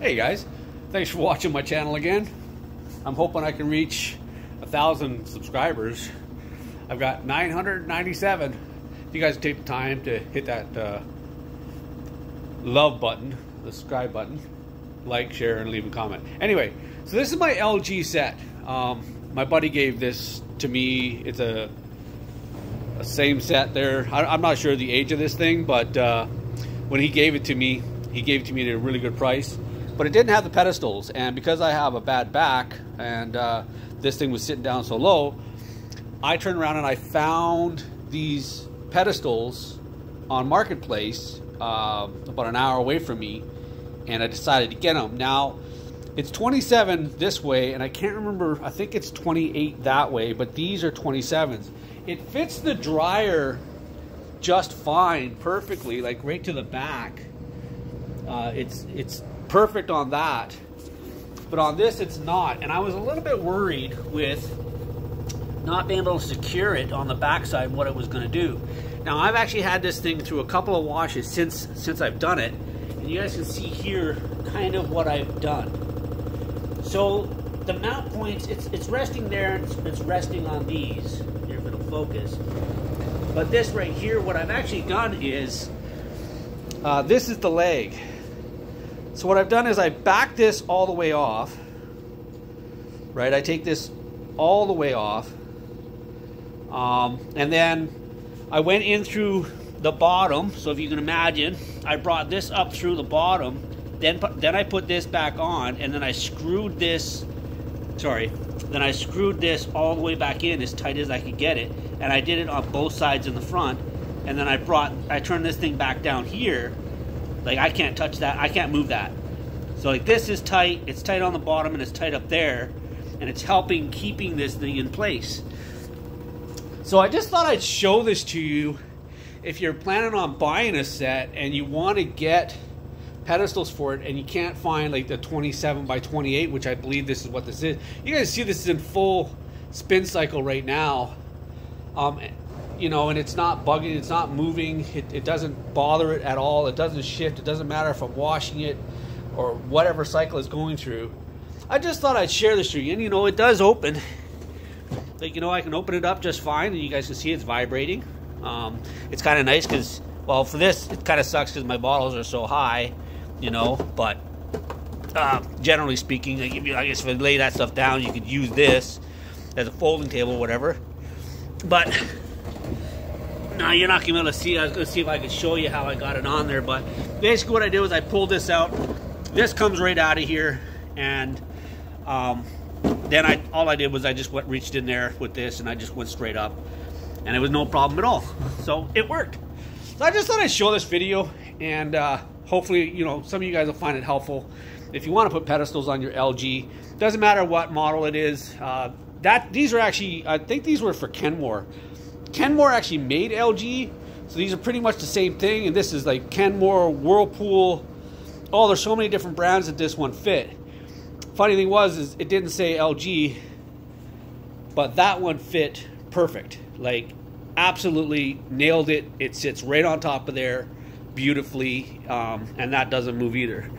Hey guys, thanks for watching my channel again. I'm hoping I can reach 1,000 subscribers. I've got 997. If you guys take the time to hit that love button, the subscribe button, like, share, and leave a comment. Anyway, so this is my LG set. My buddy gave this to me. It's a same set there. I'm not sure the age of this thing, but when he gave it to me at a really good price. But it didn't have the pedestals, and because I have a bad back and this thing was sitting down so low, I turned around and I found these pedestals on Marketplace about an hour away from me, and I decided to get them. Now it's 27 this way, and I can't remember, I think it's 28 that way, but these are 27s. It fits the dryer just fine, perfectly, like right to the back. It's perfect on that, but on this it's not, and I was a little bit worried with not being able to secure it on the backside, what it was going to do. Now I've actually had this thing through a couple of washes since I've done it, and you guys can see here kind of what I've done. So the mount points, it's resting there, and it's resting on these here, if it'll focus. But this right here, what I've actually done is this is the leg. So what I've done is I back this all the way off, right? I take this all the way off, and then I went in through the bottom. So if you can imagine, I brought this up through the bottom, then I put this back on, and then I screwed this, then I screwed this all the way back in as tight as I could get it, and I did it on both sides in the front, and then I turned this thing back down here. Like, I can't touch that, I can't move that. So like, this is tight, it's tight on the bottom and it's tight up there, and it's helping keeping this thing in place. So I just thought I'd show this to you if you're planning on buying a set and you want to get pedestals for it and you can't find like the 27 by 28, which I believe this is what this is. You guys see this is in full spin cycle right now. You know, and it's not bugging, it's not moving, it doesn't bother it at all, it doesn't shift, it doesn't matter if I'm washing it or whatever cycle it's going through. I just thought I'd share this with you, and you know, it does open. Like, you know, I can open it up just fine, and you guys can see it's vibrating. It's kind of nice because, well, for this, it kind of sucks because my bottles are so high, you know, but generally speaking, I guess if I lay that stuff down, you could use this as a folding table or whatever. But now you're not going to be able to see. I was going to see if I could show you how I got it on there, but basically what I did was I pulled this out. This comes right out of here, and then all I did was I just reached in there with this, and I just went straight up, and it was no problem at all. So it worked. So I just thought I'd show this video, and hopefully, you know, some of you guys will find it helpful. If you want to put pedestals on your LG, doesn't matter what model it is. These are actually, I think these were for Kenmore. Kenmore actually made LG, so these are pretty much the same thing, and this is like Kenmore, Whirlpool. Oh, there's so many different brands that this one fit. Funny thing is it didn't say LG, but that one fit perfect. Like, absolutely nailed it. It sits right on top of there beautifully, and that doesn't move either.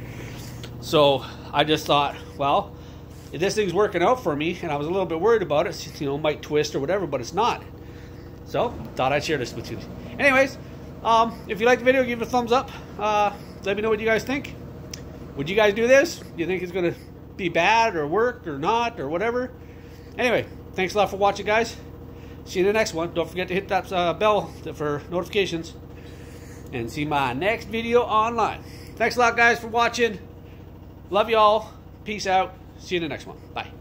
So I just thought, well, if this thing's working out for me, and I was a little bit worried about it, you know, it might twist or whatever, but it's not. So, thought I'd share this with you. Anyways, if you like the video, give it a thumbs up. Let me know what you guys think. Would you guys do this? Do you think it's going to be bad or work or not or whatever? Anyway, thanks a lot for watching, guys. See you in the next one. Don't forget to hit that bell for notifications. And see my next video online. Thanks a lot, guys, for watching. Love y'all. Peace out. See you in the next one. Bye.